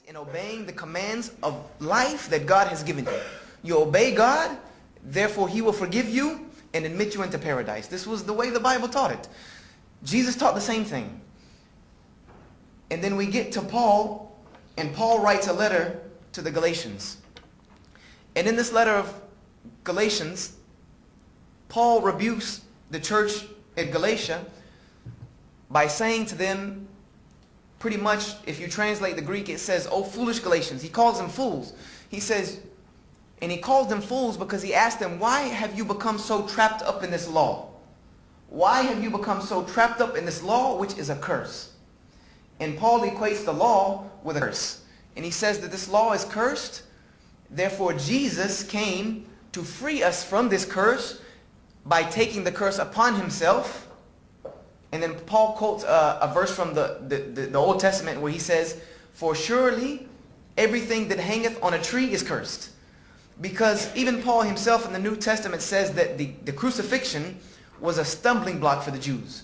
in obeying the commands of life that God has given you. You obey God, therefore He will forgive you and admit you into paradise. This was the way the Bible taught it. Jesus taught the same thing. And then we get to Paul, and Paul writes a letter to the Galatians. And in this letter of Galatians, Paul rebukes the church at Galatia by saying to them, pretty much, if you translate the Greek, it says, "Oh, foolish Galatians." He calls them fools. He says, and he calls them fools because he asked them, why have you become so trapped up in this law? Why have you become so trapped up in this law, which is a curse? And Paul equates the law with a curse. And he says that this law is cursed. Therefore, Jesus came to free us from this curse by taking the curse upon himself. And then Paul quotes a verse from the Old Testament where he says, "For surely everything that hangeth on a tree is cursed." Because even Paul himself in the New Testament says that the crucifixion was a stumbling block for the Jews.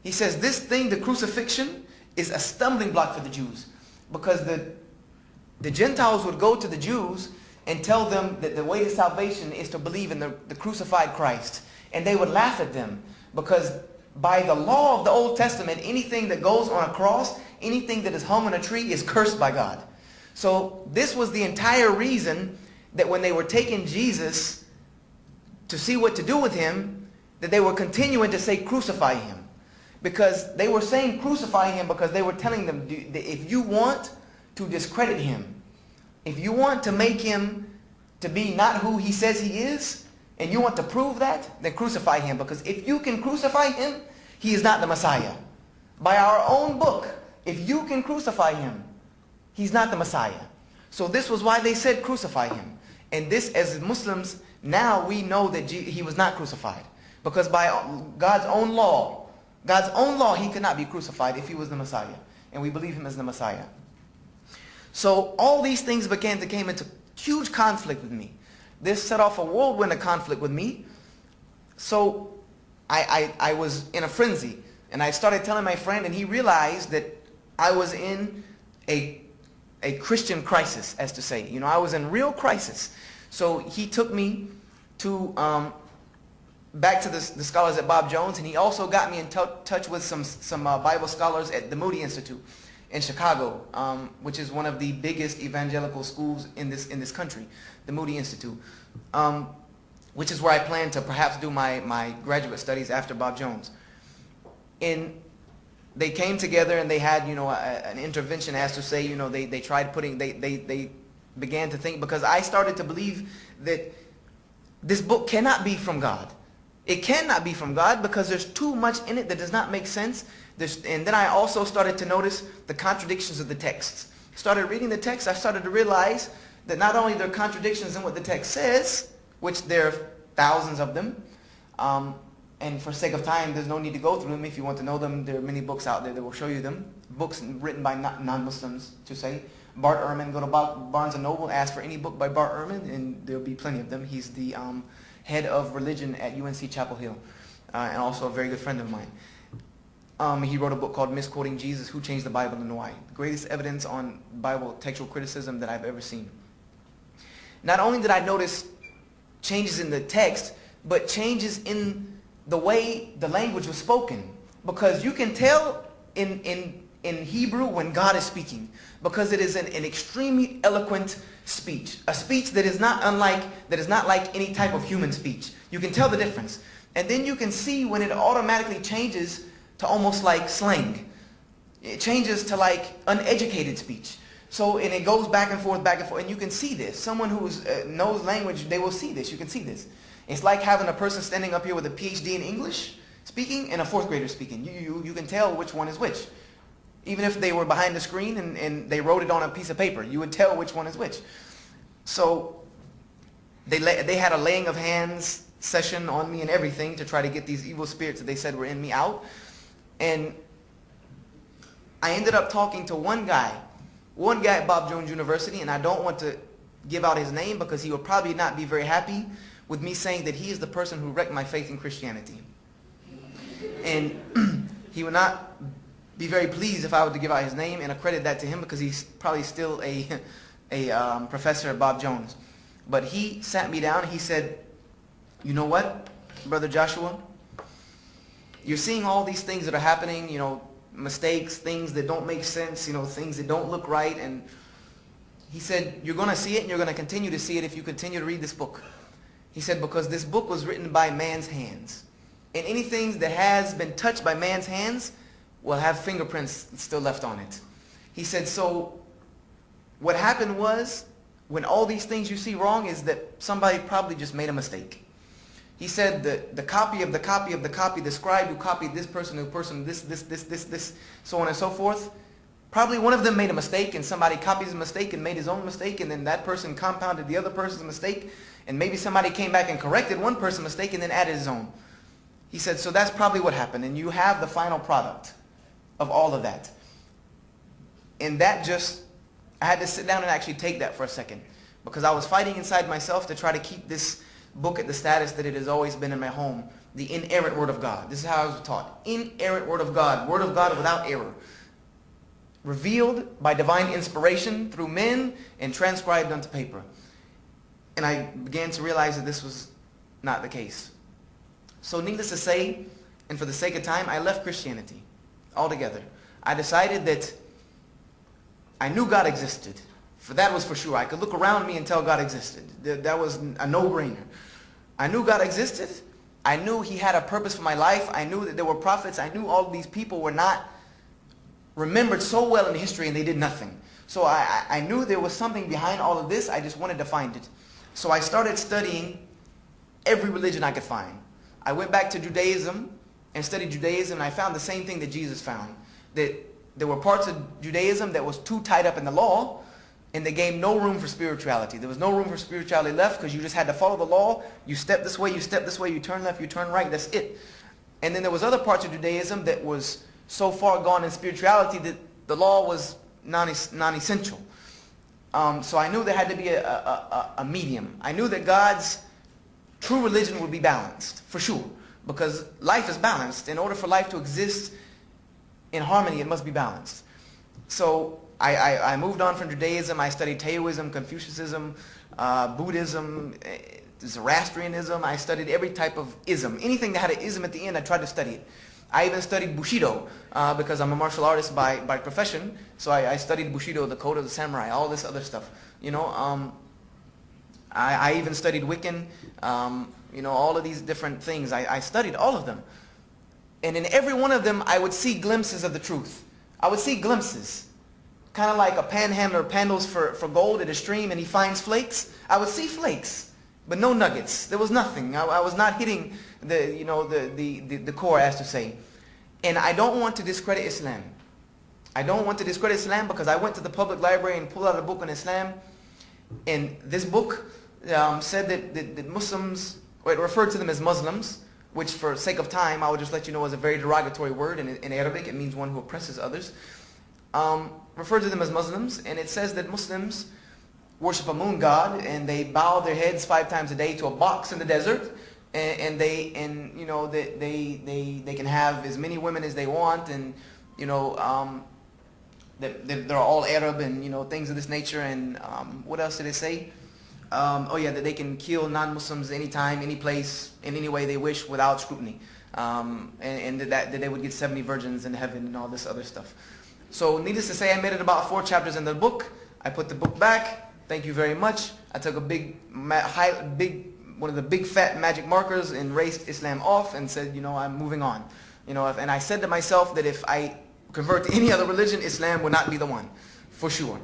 He says this thing, the crucifixion, is a stumbling block for the Jews. Because the Gentiles would go to the Jews and tell them that the way to salvation is to believe in the crucified Christ. And they would laugh at them because by the law of the Old Testament, anything that goes on a cross, anything that is hung on a tree is cursed by God. So this was the entire reason that when they were taking Jesus to see what to do with him, that they were continuing to say crucify him. Because they were saying crucify him because they were telling them, if you want to discredit him, if you want to make him to be not who he says he is, and you want to prove that, then crucify him. Because if you can crucify him, he is not the Messiah. By our own book, if you can crucify him, he's not the Messiah. So this was why they said crucify him. And this, as Muslims, now we know that he was not crucified. Because by God's own law, he could not be crucified if he was the Messiah. And we believe him as the Messiah. So all these things came into huge conflict with me. This set off a whirlwind of conflict with me. So I was in a frenzy. And I started telling my friend, and he realized that I was in a Christian crisis, as to say. You know, I was in real crisis. So he took me to back to the scholars at Bob Jones, and he also got me in touch with some Bible scholars at the Moody Institute in Chicago, which is one of the biggest evangelical schools in this country, the Moody Institute, which is where I plan to perhaps do my graduate studies after Bob Jones. And they came together and they had, you know, an intervention, as to say, you know, they tried putting, they began to think, because I started to believe that this book cannot be from God. It cannot be from God because there's too much in it that does not make sense. And then I also started to notice the contradictions of the texts. Started reading the text, I started to realize that not only there are contradictions in what the text says, which there are thousands of them, and for sake of time, there's no need to go through them. If you want to know them, there are many books out there that will show you them. Books written by non-Muslims, to say. Bart Ehrman, go to Barnes & Noble, ask for any book by Bart Ehrman, and there'll be plenty of them. He's the head of religion at UNC Chapel Hill, and also a very good friend of mine. He wrote a book called Misquoting Jesus, Who Changed the Bible and Why? The greatest evidence on Bible textual criticism that I've ever seen. Not only did I notice changes in the text, but changes in the way the language was spoken. Because you can tell in Hebrew when God is speaking, because it is an extremely eloquent speech. A speech that is not like any type of human speech. You can tell the difference. And then you can see when it automatically changes to almost like slang. It changes to like uneducated speech. So, and it goes back and forth, and you can see this. Someone who knows language, they will see this. You can see this. It's like having a person standing up here with a PhD in English speaking and a fourth grader speaking. You can tell which one is which. Even if they were behind the screen and they wrote it on a piece of paper, you would tell which one is which. So they had a laying of hands session on me and everything to try to get these evil spirits that they said were in me out. And I ended up talking to one guy at Bob Jones University, and I don't want to give out his name because he will probably not be very happy with me saying that he is the person who wrecked my faith in Christianity. And he will not be very pleased if I were to give out his name and accredit that to him, because he's probably still a professor at Bob Jones. But he sat me down. He said, you know what, Brother Joshua? You're seeing all these things that are happening, mistakes, things that don't make sense, things that don't look right. And he said, you're going to see it, and you're going to continue to see it if you continue to read this book. He said, because this book was written by man's hands. And anything that has been touched by man's hands will have fingerprints still left on it. He said, so what happened was, when all these things you see wrong, is that somebody probably just made a mistake. He said the copy of the copy of the copy, the scribe who copied this person, this, so on and so forth, probably one of them made a mistake, and somebody copies a mistake and made his own mistake, and then that person compounded the other person's mistake, and maybe somebody came back and corrected one person's mistake and then added his own. He said, so that's probably what happened, and you have the final product of all of that. And that just, I had to sit down and actually take that for a second, because I was fighting inside myself to try to keep this book at the status that it has always been in my home, the inerrant Word of God. This is how I was taught. Inerrant Word of God without error. Revealed by divine inspiration through men and transcribed onto paper. And I began to realize that this was not the case. So needless to say, and for the sake of time, I left Christianity altogether. I decided that I knew God existed. For that was for sure. I could look around me and tell God existed. That was a no-brainer. I knew God existed. I knew He had a purpose for my life. I knew that there were prophets. I knew all these people were not remembered so well in history and they did nothing. So I knew there was something behind all of this. I just wanted to find it. So I started studying every religion I could find. I went back to Judaism and studied Judaism, and I found the same thing that Jesus found. That there were parts of Judaism that was too tied up in the law, and they gave no room for spirituality. There was no room for spirituality left, because you just had to follow the law. You step this way, you step this way, you turn left, you turn right, that's it. And then there was other parts of Judaism that was so far gone in spirituality that the law was non-essential. So I knew there had to be a medium. I knew that God's true religion would be balanced, for sure, because life is balanced. In order for life to exist in harmony, it must be balanced. So I moved on from Judaism. I studied Taoism, Confucianism, Buddhism, Zoroastrianism. I studied every type of ism. Anything that had an ism at the end, I tried to study it. I even studied Bushido because I'm a martial artist by profession. So I studied Bushido, the code of the samurai, all this other stuff. I even studied Wiccan, all of these different things. I studied all of them. And in every one of them, I would see glimpses of the truth. I would see glimpses. Kind of like a panhandler pandles for gold at a stream and he finds flakes. I would see flakes, but no nuggets. There was nothing. I was not hitting the core, as to say. And I don't want to discredit Islam. I don't want to discredit Islam because I went to the public library and pulled out a book on Islam. And this book said that Muslims, or it referred to them as Muslims, which for sake of time, I will just let you know is a very derogatory word. In Arabic, it means one who oppresses others. Referred to them as Muslims, and it says that Muslims worship a moon god, and they bow their heads 5 times a day to a box in the desert, and they can have as many women as they want, and they're all Arab, and things of this nature. And what else did it say? That they can kill non-Muslims anytime, any place, in any way they wish without scrutiny, and that they would get 70 virgins in heaven and all this other stuff. So needless to say, I made it about 4 chapters in the book. I put the book back. Thank you very much. I took a one of the big fat magic markers and erased Islam off and said, I'm moving on. And I said to myself that if I convert to any other religion, Islam would not be the one, for sure.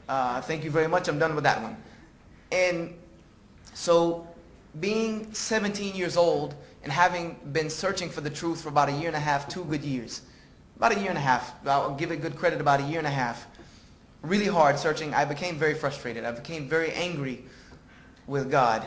Thank you very much. I'm done with that one. And so being 17 years old and having been searching for the truth for about 1.5 years, 2 good years, about 1.5 years, I'll give it good credit, about 1.5 years, really hard searching, I became very frustrated. I became very angry with God.